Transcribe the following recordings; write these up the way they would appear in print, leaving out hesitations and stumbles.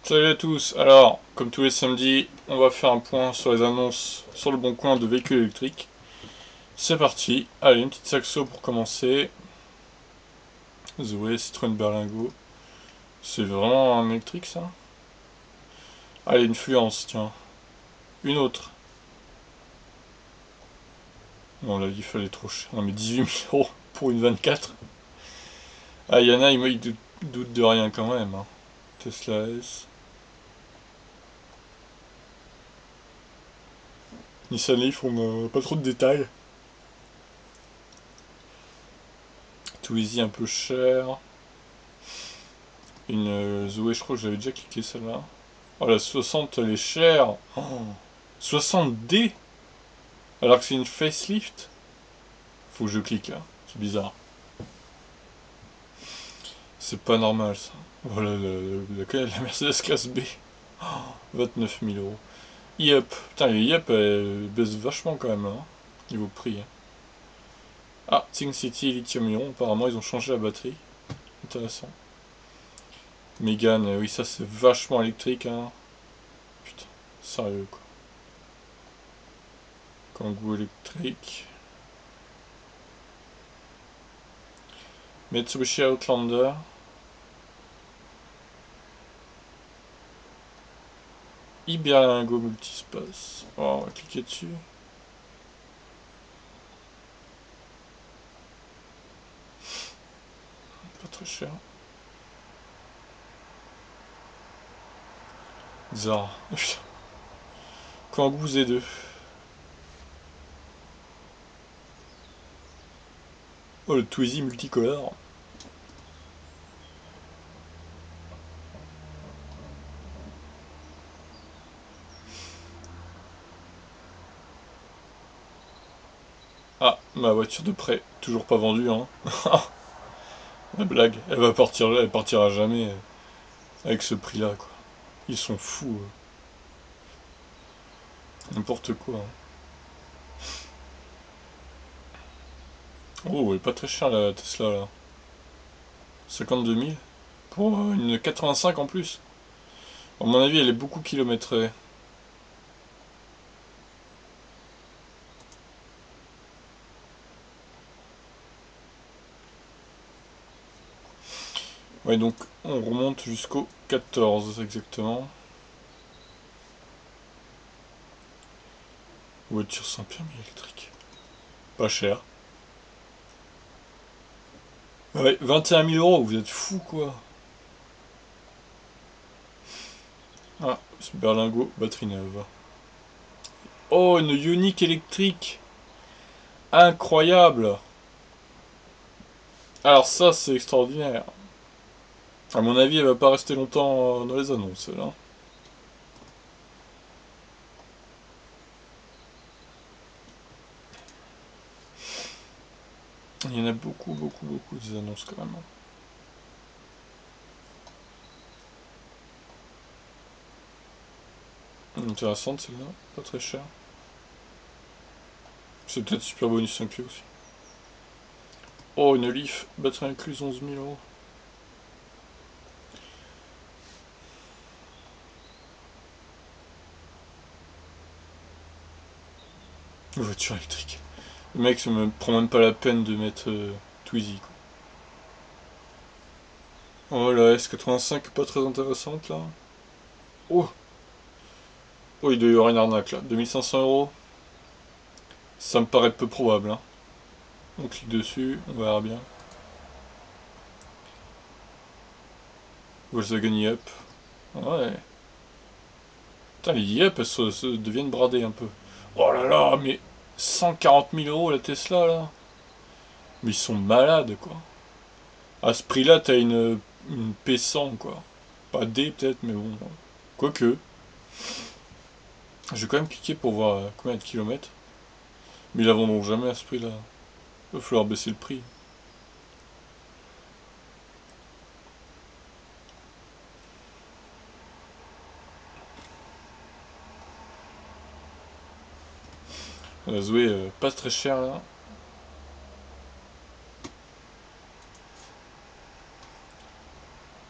Salut à tous, alors, comme tous les samedis, on va faire un point sur les annonces sur le bon coin de véhicules électriques. C'est parti, allez, une petite saxo pour commencer. Zoé, Citroën Berlingo. C'est vraiment un électrique ça? Allez, une Fluence, tiens. Une autre. Non, là, il fallait trop cher. Non, mais 18 000 euros pour une 24. Ah, Yana, il doute de rien quand même. Hein. Tesla S. Nissan Leaf, on n'a pas trop de détails. Twizy un peu cher. Une Zoé, je crois que j'avais déjà cliqué celle-là. Oh la 60 elle est chère. Oh, 60D. Alors que c'est une facelift. Faut que je clique là. C'est bizarre. C'est pas normal ça. Voilà la Mercedes classe B. Oh, 29 000 euros. Yep. Putain les Yep elle baisse vachement quand même hein. Niveau prix. Hein. Ah, Think City Lithium Ion. Apparemment ils ont changé la batterie. Intéressant. Mégane, oui ça c'est vachement électrique hein. Putain, sérieux quoi. Kangoo électrique. Mitsubishi Outlander. Iberlingo multispace. Oh, on va cliquer dessus. Pas très cher. Zara. Kangoo Z2. Oh, le Twizy multicolore. Ah, ma voiture de prêt. Toujours pas vendue, hein. La blague. Elle va partir, elle partira jamais avec ce prix-là, quoi. Ils sont fous. N'importe quoi. Hein. Oh, elle est pas très chère la Tesla, là. 52 000 pour une 85 en plus. À mon avis, elle est beaucoup kilométrée. Ouais, donc on remonte jusqu'au 14 exactement. Voiture sans permis électrique. Pas cher. Ouais, 21 000 euros, vous êtes fous quoi. Ah, Berlingo, batterie neuve. Oh, une Ioniq électrique. Incroyable. Alors ça, c'est extraordinaire. À mon avis, elle va pas rester longtemps dans les annonces, là. Il y en a beaucoup, beaucoup, beaucoup des annonces quand même. Intéressante celle-là, pas très cher. C'est peut-être super bonus inclus aussi. Oh, une Leaf, batterie incluse 11 000 euros. Une voiture électrique. Le mec ne me prend même pas la peine de mettre Twizy. Quoi. Oh la S85, pas très intéressante là. Oh, oh il doit y avoir une arnaque là. 2500 euros. Ça me paraît peu probable. Hein. On clique dessus, on verra bien. Volkswagen Yep. Ouais. Putain, les Yep, elles se deviennent bradées un peu. Oh là là, mais 140 000 euros la Tesla là. Mais ils sont malades quoi. À ce prix-là, t'as une P100 quoi. Pas D peut-être, mais bon. Quoique. Je vais quand même cliquer pour voir combien de kilomètres. Mais ils la vendront jamais à ce prix-là. Il va falloir baisser le prix. La Zoé, pas très cher là.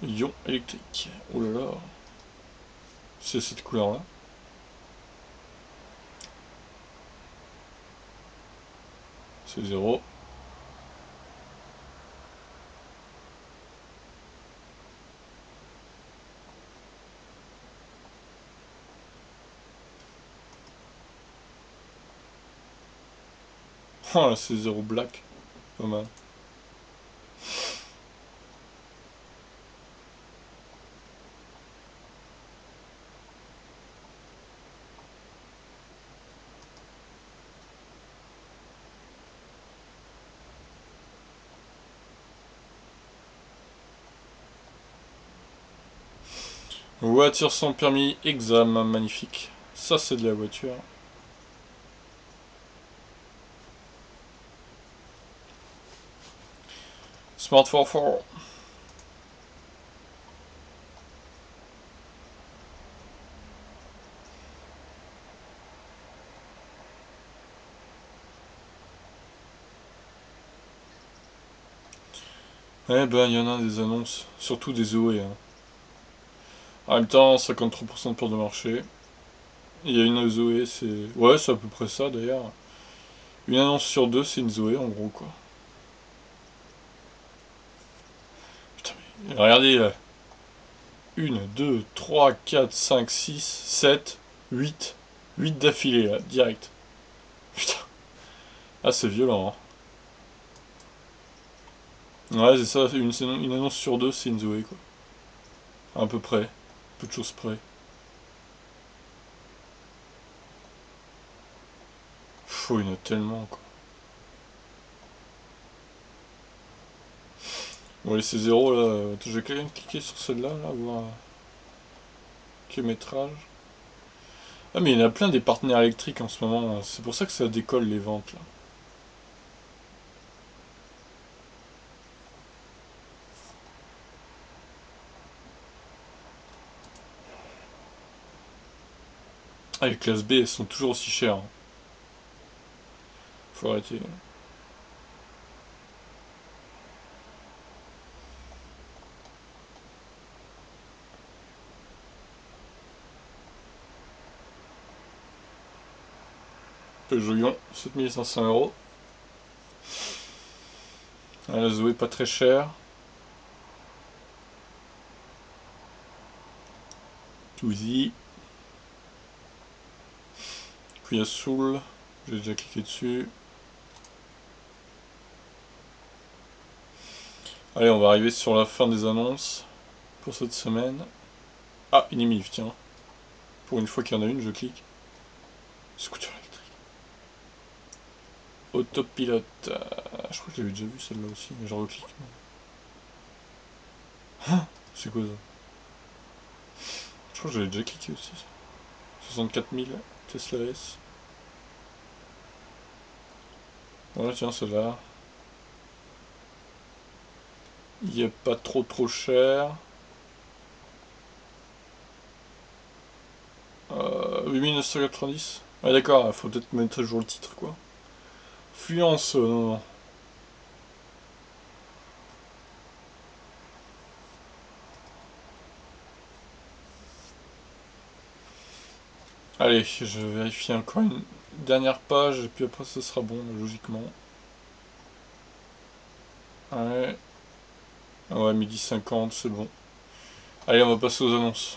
Ion électrique. Oh là là. C'est cette couleur-là. C'est 0. Oh là, c'est 0 black. Pas mal. Voiture sans permis, examen, magnifique. Ça, c'est de la voiture. Smart 44. Eh ben, il y en a des annonces, surtout des OE. Hein. En même temps, 53% de part de marché. Il y a une Zoé, c'est... Ouais, c'est à peu près ça d'ailleurs. Une annonce sur deux, c'est une Zoé en gros, quoi. Putain, mais regardez, 1, 2, 3, 4, 5, 6, 7, 8. 8 d'affilée, là, direct. Putain. Ah, c'est violent, hein. Ouais, c'est ça, une annonce sur deux, c'est une Zoé, quoi. À peu près. Peu de choses près. Faut, il y en a tellement, quoi. Bon, allez, c'est 0, là. Je vais quand même cliquer sur celle-là, là, voir... Kilométrage. Ah, mais il y en a plein des partenaires électriques en ce moment. C'est pour ça que ça décolle les ventes, là. Ah, les classes B, elles sont toujours aussi chères. Hein. Faut arrêter. Peugeot Lyon, 7500 €. Ah, la Zoé, pas très chère. Touzy. Puis il y a Soul. J'ai déjà cliqué dessus. Allez, on va arriver sur la fin des annonces pour cette semaine. Ah, une émif, tiens. Pour une fois qu'il y en a une, je clique. Scooter électrique. Autopilote. Je crois que je l'avais déjà vu celle-là aussi, mais je reclique. Ah, c'est quoi ça? Je crois que j'avais déjà cliqué aussi. 64 000 Tesla S. Voilà, tiens, celle-là. Il est pas trop cher. 8990. Ah d'accord, il faut peut-être mettre à jour le titre, quoi. Fluence, non. Allez, je vérifie encore une dernière page, et puis après ce sera bon, logiquement. Ouais. Ah ouais, 12h50, c'est bon. Allez, on va passer aux annonces.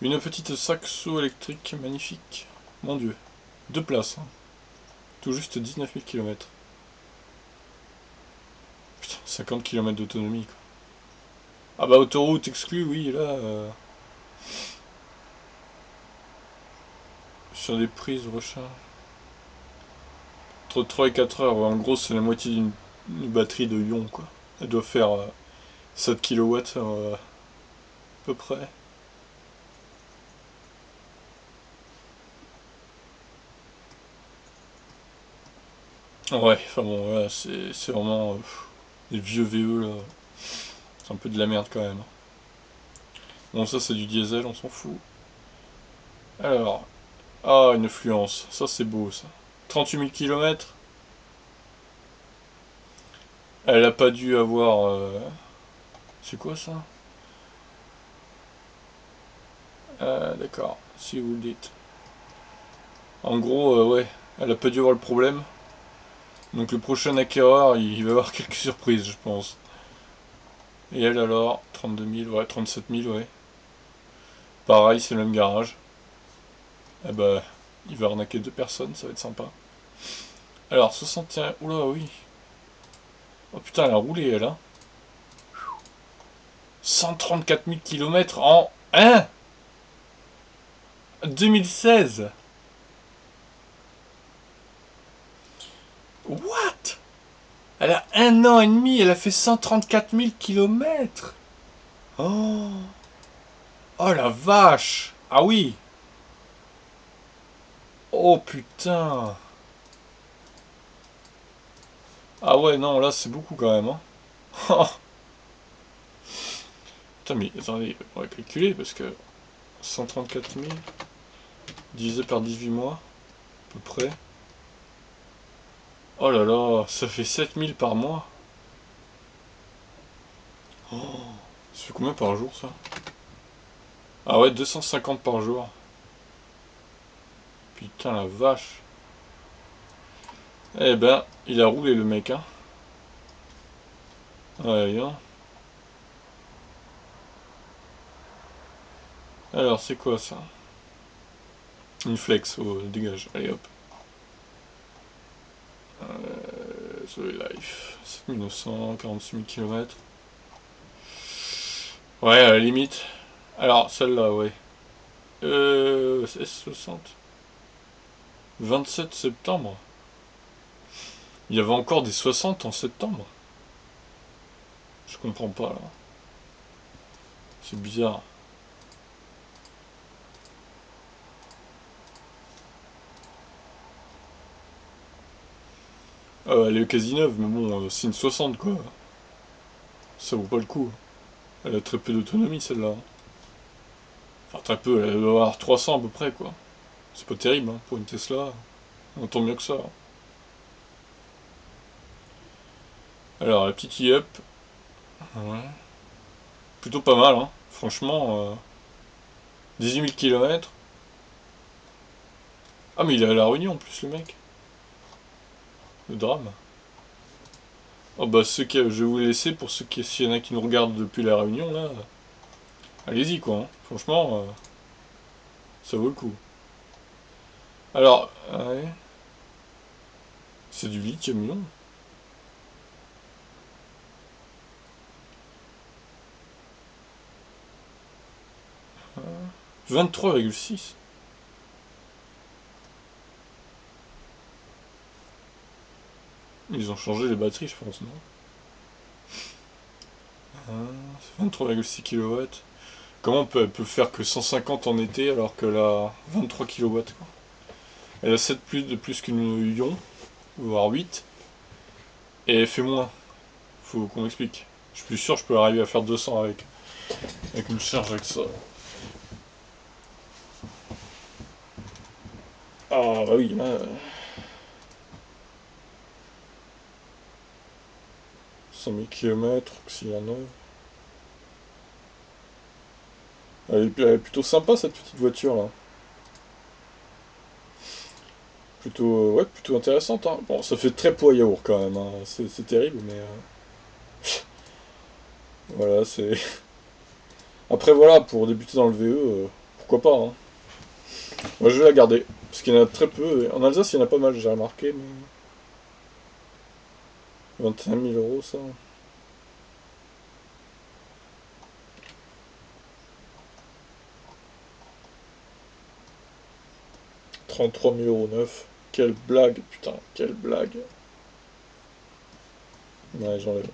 Une petite saxo électrique magnifique. Mon dieu. 2 places. Hein. Tout juste 19 000 km. Putain, 50 km d'autonomie, quoi. Ah bah autoroute exclue, oui, là... sur des prises de recharge. Entre 3 et 4 heures, ouais, en gros c'est la moitié d'une batterie de Lyon, quoi. Elle doit faire 7 kW à peu près. Ouais, enfin bon, voilà, c'est vraiment les vieux VE là. C'est un peu de la merde quand même. Bon, ça c'est du diesel, on s'en fout. Alors, ah, une fluence, ça c'est beau ça. 38 000 km. Elle a pas dû avoir. C'est quoi ça? D'accord, si vous le dites. En gros, ouais, elle a pas dû avoir le problème. Donc le prochain acquéreur, il va avoir quelques surprises, je pense. Et elle alors, 32 000, ouais, 37 000, ouais. Pareil, c'est le même garage. Eh bah, il va arnaquer deux personnes, ça va être sympa. Alors, 61, oula, oui. Oh putain, elle a roulé, elle, hein. 134 000 km en... Hein 2016. What? Elle a 1 an et demi, elle a fait 134 000 km. Oh, oh la vache. Ah oui. Oh putain. Ah ouais, non, là c'est beaucoup quand même. Hein. Putain, mais attendez, on va calculer parce que 134 000 divisé par 18 mois, à peu près. Oh là là, ça fait 7 000 par mois. Oh, ça fait combien par jour ça? Ah ouais, 250 par jour. Putain la vache. Eh ben, il a roulé le mec, hein. Ouais, hein. Alors, c'est quoi ça? Une flex, oh, dégage. Allez hop. The Life. 7900, 46 000 km. Ouais, à la limite. Alors, celle-là, ouais. S60. 27 septembre. Il y avait encore des 60 en septembre. Je comprends pas, là. C'est bizarre. Elle est quasi neuve, mais bon, c'est une 60, quoi. Ça vaut pas le coup. Elle a très peu d'autonomie, celle-là. Enfin, très peu, elle doit avoir 300 à peu près, quoi. C'est pas terrible, hein, pour une Tesla. On entend mieux que ça. Alors, la petite e-up. Ouais. Plutôt pas mal, hein. Franchement, 18 000 km. Ah, mais il est à La Réunion en plus, le mec. Le drame. Oh bah, je vais vous laisser pour ceux qui, s'il y en a qui nous regardent depuis La Réunion, là. Allez-y, quoi. Hein. Franchement, ça vaut le coup. Alors, ouais. C'est du lithium, non? 23,6. Ils ont changé les batteries, je pense, non? 23,6 kW. Comment elle peut faire que 150 en été alors qu'elle a 23 kW, quoi. Elle a 7 de plus qu'une Ion, voire 8, et elle fait moins. Faut qu'on m'explique. Je suis plus sûr que je peux arriver à faire 200 avec une charge avec ça. Ah bah oui, là, 100 000 km, auxiliaire neuve. Elle est plutôt sympa cette petite voiture là. Plutôt, ouais, plutôt intéressante. Hein. Bon, ça fait très poids yaourt quand même. Hein. C'est terrible, mais voilà, c'est. Après voilà, pour débuter dans le VE, pourquoi pas. Hein. Moi je vais la garder. Parce qu'il y en a très peu. En Alsace, il y en a pas mal, j'ai remarqué. Mais 21 000 euros ça. 33 000 euros neuf. Quelle blague, putain, quelle blague. Ouais, j'enlève.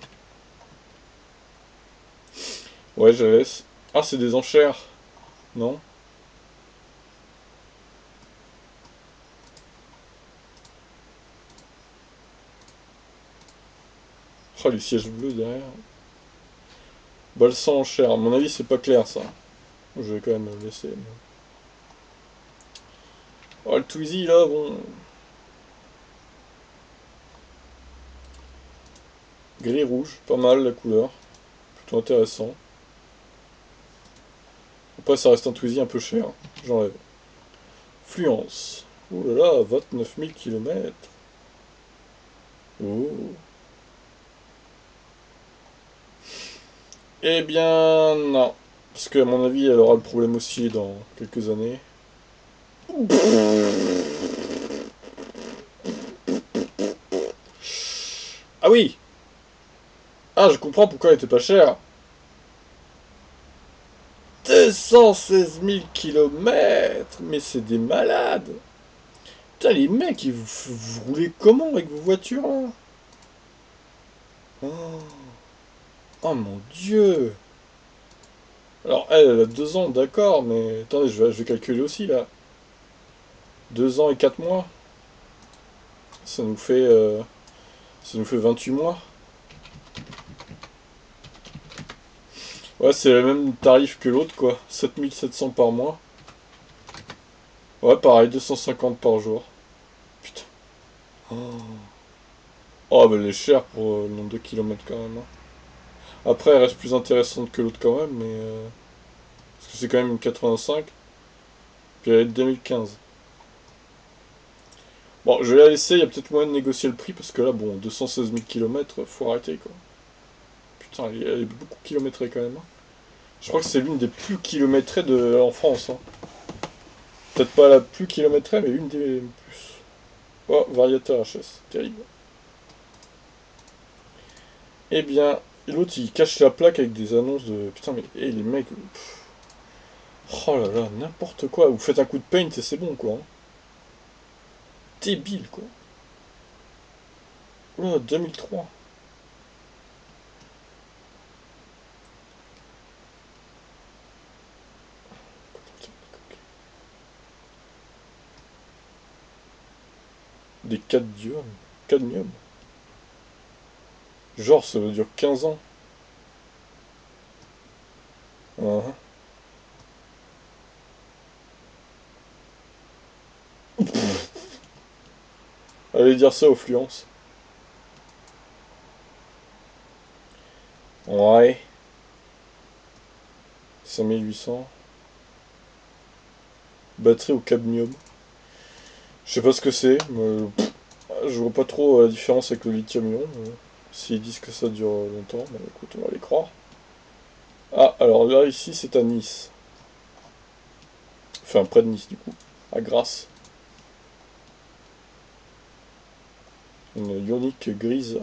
Ouais, je laisse. Ah, c'est des enchères, non? Oh, les sièges bleus derrière. Balle sans enchères. À mon avis, c'est pas clair ça. Je vais quand même le laisser. Oh, le Twizy là, bon. Gris-rouge, pas mal la couleur. Plutôt intéressant. Après, ça reste un Twizy un peu cher. J'enlève. Fluence. Ouh là là, 29 000 km. Oh. Eh bien, non. Parce qu'à mon avis, elle aura le problème aussi dans quelques années. Ah oui! Ah, je comprends pourquoi elle était pas chère. 216 000 km. Mais c'est des malades! Putain, les mecs, vous roulez comment avec vos voitures là? Oh, oh mon dieu! Alors, elle a 2 ans, d'accord, mais attendez, je vais calculer aussi là. 2 ans et 4 mois, ça nous fait, euh, ça nous fait 28 mois. Ouais, c'est le même tarif que l'autre, quoi. 7 700 par mois. Ouais, pareil, 250 par jour. Putain. Oh, oh bah elle est chère pour le nombre de kilomètres quand même, hein. Après, elle reste plus intéressante que l'autre quand même, mais... parce que c'est quand même une 85, puis elle est de 2015. Bon, je vais la laisser, il y a peut-être moyen de négocier le prix, parce que là, bon, 216 000 km, faut arrêter, quoi. Putain, elle est beaucoup kilométrée quand même, hein. Je crois que c'est l'une des plus kilométrées en France, hein. Peut-être pas la plus kilométrée, mais une des plus. Oh, variateur HS, terrible. Eh bien, l'autre il cache la plaque avec des annonces de. Putain, mais les mecs. Oh là là, n'importe quoi. Vous faites un coup de paint et c'est bon, quoi, hein. Débile, quoi. Oh, 2003. Des cadmium. Cadmium. Genre, ça veut dire 15 ans. Hein. Allez dire ça aux Fluence. Ouais. 5800. Batterie au cadmium. Je sais pas ce que c'est, mais je vois pas trop la différence avec le lithium-ion. S'ils disent que ça dure longtemps, bah écoute, on va les croire. Ah, alors là, ici, c'est à Nice. Enfin, près de Nice, du coup. À Grasse. Une Ioniq grise.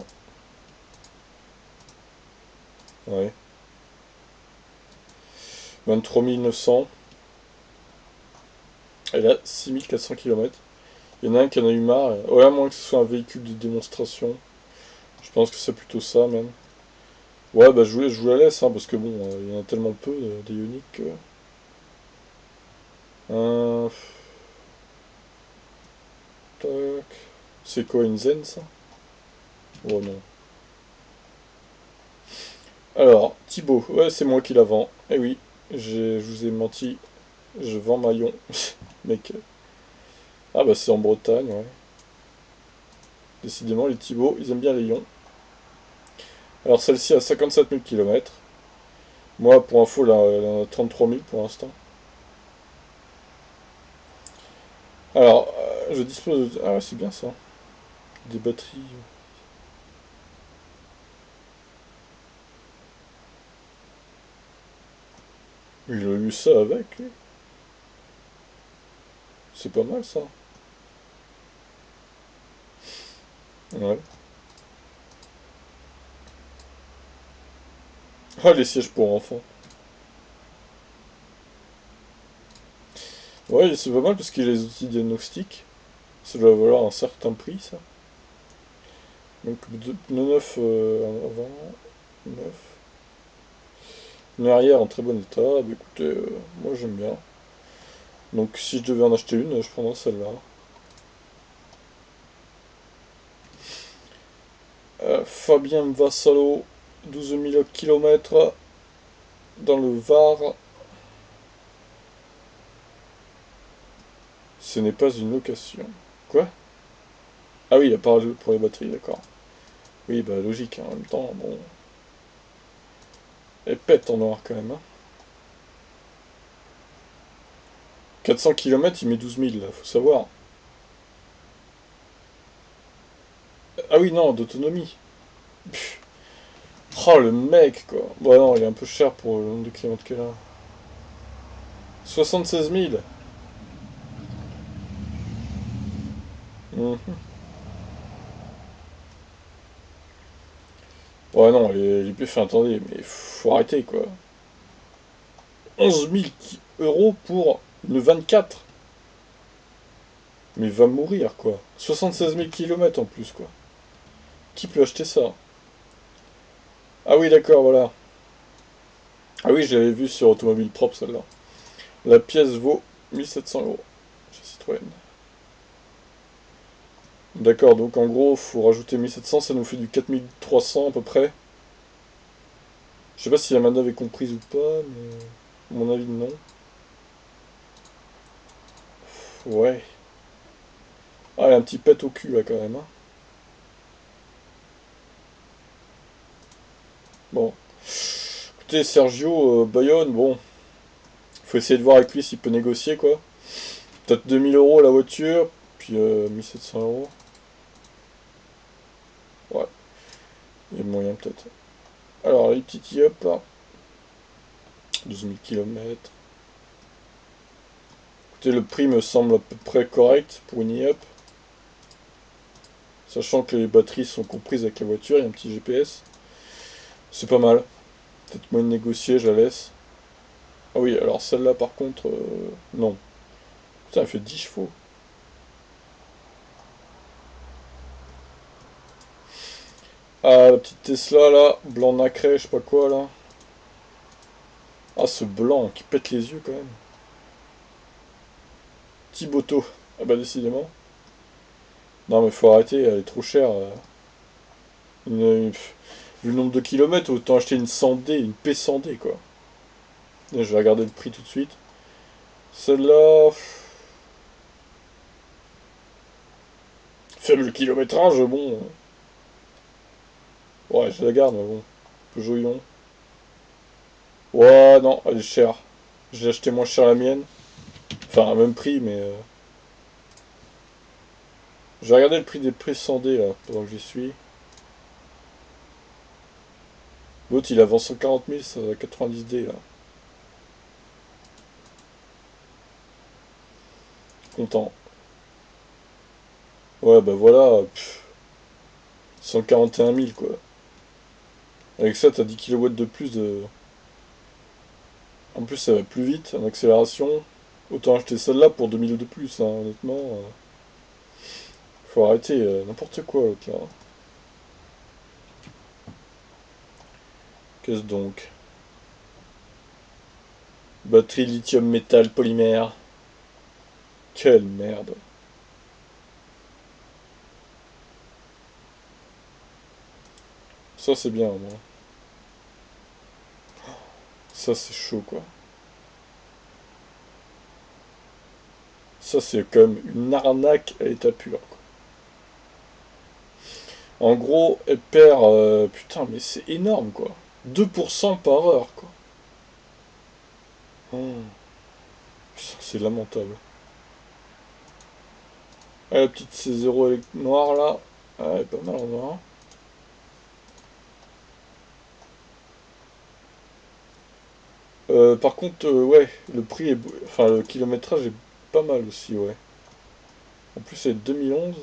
Ouais. 23 900. Elle a 6400 km. Il y en a un qui en a eu marre. Ouais, à moins que ce soit un véhicule de démonstration. Je pense que c'est plutôt ça, même. Ouais, bah je vous la laisse, hein, parce que bon, il y en a tellement peu des Ioniq que... Euh, tac. C'est quoi, une Zen, ça? Oh non. Alors, Thibaut, ouais, c'est moi qui la vends. Eh oui, je vous ai menti, je vends Maillon. Mec. Ah bah c'est en Bretagne, ouais. Décidément, les Thibaut, ils aiment bien les lions. Alors celle-ci a 57 000 km. Moi, pour info, là, elle en a 33 000 pour l'instant. Alors, je dispose de... Ah ouais, c'est bien ça. Des batteries. Il a eu ça avec, lui. C'est pas mal, ça. Ouais. Ah, les sièges pour enfants. Ouais, c'est pas mal parce qu'il a les outils diagnostiques. Ça doit valoir un certain prix, ça. Donc, pneus neufs avant, neuf. Pneus arrière en très bon état. Bah, écoutez, moi j'aime bien. Donc, si je devais en acheter une, je prendrais celle-là. Fabien Vassalo, 12 000 km dans le Var. Ce n'est pas une location. Quoi? Ah oui, il a parlé pour les batteries, d'accord. Oui, bah logique, hein, en même temps, bon. Elle pète en noir quand même, hein. 400 km, il met 12 000, là, faut savoir. Ah oui, non, d'autonomie. Pff. Oh, le mec, quoi. Bon, non, il est un peu cher pour le nombre de kilomètres qu'elle a. 76 000. Mhm. Ouais, non, les plus fait, attendez, mais faut arrêter, quoi. 11 000 euros pour le 24. Mais va mourir, quoi. 76 000 kilomètres en plus, quoi. Qui peut acheter ça? Ah oui, d'accord, voilà. Ah oui, je l'avais vu sur Automobile Propre, celle-là. La pièce vaut 1700 euros chez Citroën. D'accord, donc en gros, faut rajouter 1700, ça nous fait du 4300 à peu près. Je sais pas si la manœuvre est comprise ou pas, mais à mon avis, non. Ouais. Ah, il y a un petit pet au cul là quand même, hein. Bon. Écoutez, Sergio, Bayonne, bon, faut essayer de voir avec lui s'il peut négocier quoi. Peut-être 2000 euros la voiture, puis 1700 euros. Ouais, il y a moyen peut-être. Alors, les petites Yop, là, 12 000 km. Écoutez, le prix me semble à peu près correct pour une Yop. Sachant que les batteries sont comprises avec la voiture, il y a un petit GPS. C'est pas mal. Peut-être moyen de négocier, je la laisse. Ah oui, alors celle-là par contre, non. Putain, elle fait 10 chevaux. Ah, la petite Tesla là, blanc nacré, je sais pas quoi là. Ah, ce blanc qui pète les yeux quand même. Thiboto. Ah bah décidément. Non mais faut arrêter, elle est trop chère. Vu le nombre de kilomètres, autant acheter une 100D, une P100D quoi. Là, je vais regarder le prix tout de suite. Celle-là, faible kilométrage, bon. Ouais, je la garde, mais bon. Peugeot Ion. Ouais, non, elle est chère. J'ai acheté moins cher la mienne. Enfin, à même prix, mais... Je vais regarder le prix des prix 100D, là, pendant que j'y suis. L'autre, il avance 140 000, ça va 90D, là. Content. Ouais, bah voilà, 141 000, quoi. Avec ça, t'as 10 kilowatts de plus de... En plus, ça va plus vite, en accélération. Autant acheter celle-là pour 2000 de plus, hein, honnêtement. Faut arrêter, n'importe quoi, l'autre, là. Qu'est-ce donc? Batterie lithium métal polymère. Quelle merde. Ça, c'est bien, au moins. Ça, c'est chaud, quoi. Ça, c'est comme une arnaque à l'état pur, quoi. En gros, elle perd... putain, mais c'est énorme, quoi. 2% par heure, quoi. Oh, c'est lamentable. Ah, la petite C0 noire, là. Ah, elle est pas mal en noir. Par contre, ouais, le prix est... Enfin, le kilométrage est pas mal aussi, ouais. En plus, c'est 2011.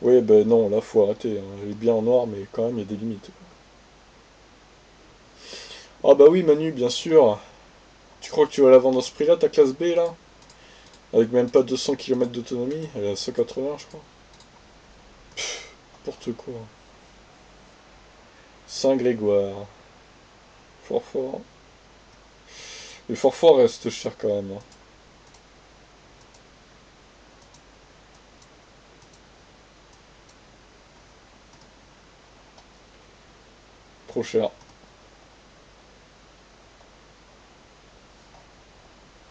Ouais, ben non, là, faut arrêter, hein. Elle est bien en noir, mais quand même, il y a des limites. Ah bah oui, Manu, bien sûr. Tu crois que tu vas la vendre à ce prix-là, ta classe B, là? Avec même pas 200 km d'autonomie? Elle est à 180, je crois. N'importe quoi. Saint-Grégoire. Fort fort. Mais fort fort reste cher quand même, hein. Trop cher.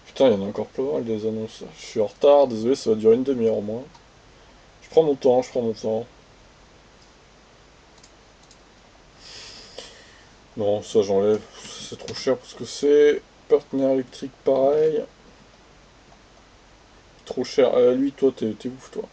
Putain, il y en a encore pas mal des annonces. Je suis en retard, désolé, ça va durer une demi-heure au moins. Je prends mon temps, je prends mon temps. Non, ça j'enlève. C'est trop cher pour ce que c'est. partenaire électrique, pareil. Trop cher. Lui, toi, t'es ouf, toi.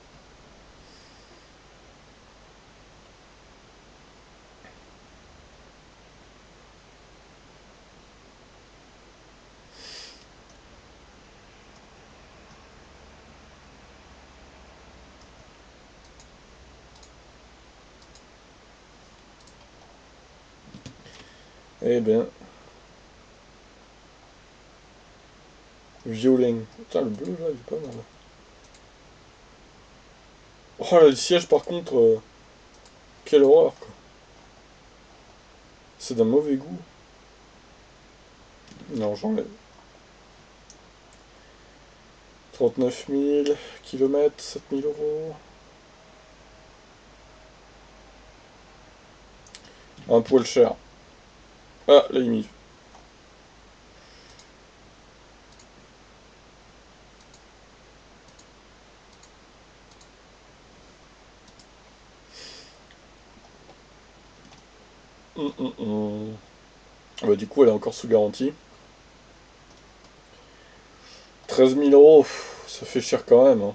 Eh ben. Violin. Putain, le bleu, là, il est pas mal. Oh là, le siège, par contre, quelle horreur, quoi. C'est d'un mauvais goût. Non, j'enlève. 39 000 km, 7 000 euros. Un poil cher. Ah, la limite. Bah, du coup, elle est encore sous garantie. 13 000 euros, ça fait cher quand même. Hein.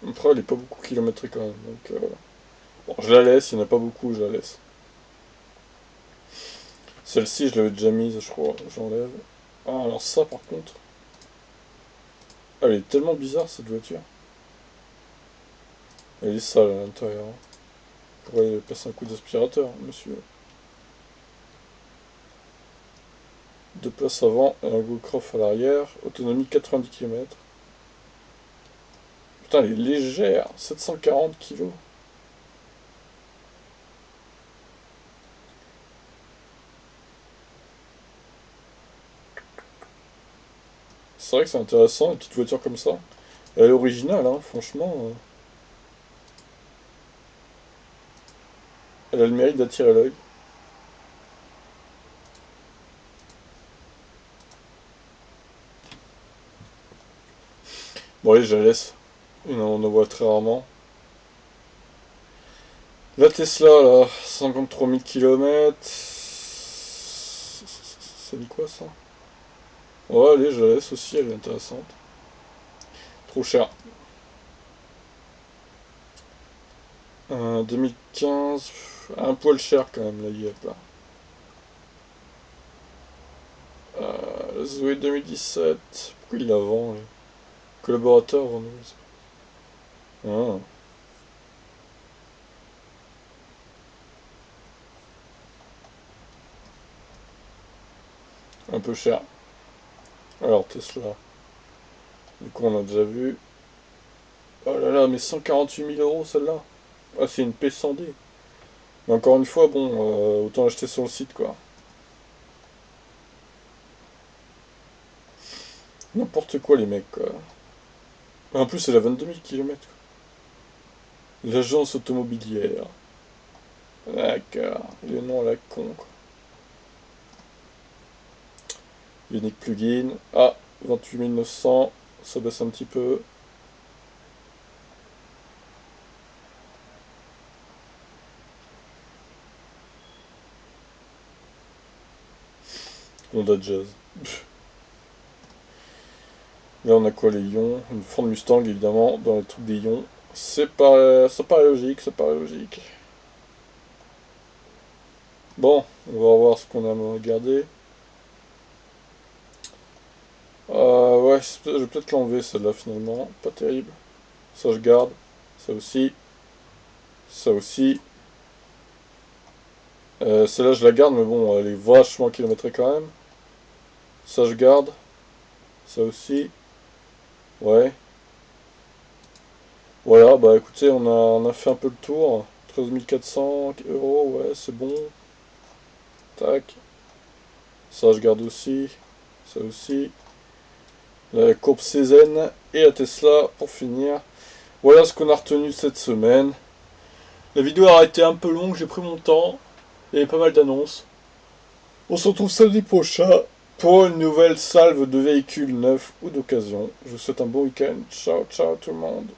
Après, elle est pas beaucoup kilométrée quand même. Donc, bon, je la laisse, il n'y en a pas beaucoup, je la laisse. Celle-ci, je l'avais déjà mise, je crois. J'enlève. Ah, alors ça, par contre. Elle est tellement bizarre, cette voiture. Elle est sale à l'intérieur. Hein. Pourrait passer un coup d'aspirateur, monsieur. Deux places avant et un go-cross à l'arrière. Autonomie 90 km. Putain, elle est légère. 740 kg. C'est vrai que c'est intéressant, une petite voiture comme ça. Elle est originale, hein, franchement. Elle a le mérite d'attirer l'œil. Bon, allez, je la laisse. On en voit très rarement. La Tesla, là, 53 000 km. Ça dit quoi, ça? Ouais, allez, je la laisse aussi, elle est intéressante. Trop cher. 2015, un poil cher quand même, la IEP, là. La Zoé 2017, pourquoi il la vend, lui? Collaborateur, Renault. Ah, un peu cher. Alors, Tesla, du coup, on a déjà vu. Oh là là, mais 148 000 euros celle-là. Ah, c'est une P100D. Mais encore une fois, bon, autant l'acheter sur le site, quoi. N'importe quoi, les mecs, quoi. En plus, elle a 22 000 km. L'agence automobilière. D'accord. Le nom à la con, quoi. Unique plugin. Ah, 28 900. Ça baisse un petit peu. Honda Jazz. Là, on a quoi, les ions? Une Ford Mustang, évidemment, dans les trucs des ions. Ça paraît logique, ça paraît logique. Bon, on va voir ce qu'on a à regarder. Ouais, je vais peut-être l'enlever, celle-là, finalement. Pas terrible. Ça, je garde. Ça aussi. Ça aussi. Celle-là, je la garde, mais bon, elle est vachement kilométrée quand même. Ça, je garde. Ça aussi. Ouais. Voilà, bah écoutez, on a fait un peu le tour. 13 400 euros, ouais, c'est bon. Tac. Ça, je garde aussi. Ça aussi. La courbe Cézanne et la Tesla pour finir. Voilà ce qu'on a retenu cette semaine. La vidéo a été un peu longue, j'ai pris mon temps. Il y avait pas mal d'annonces. On se retrouve samedi prochain pour une nouvelle salve de véhicules neufs ou d'occasion. Je vous souhaite un bon week-end. Ciao, ciao tout le monde.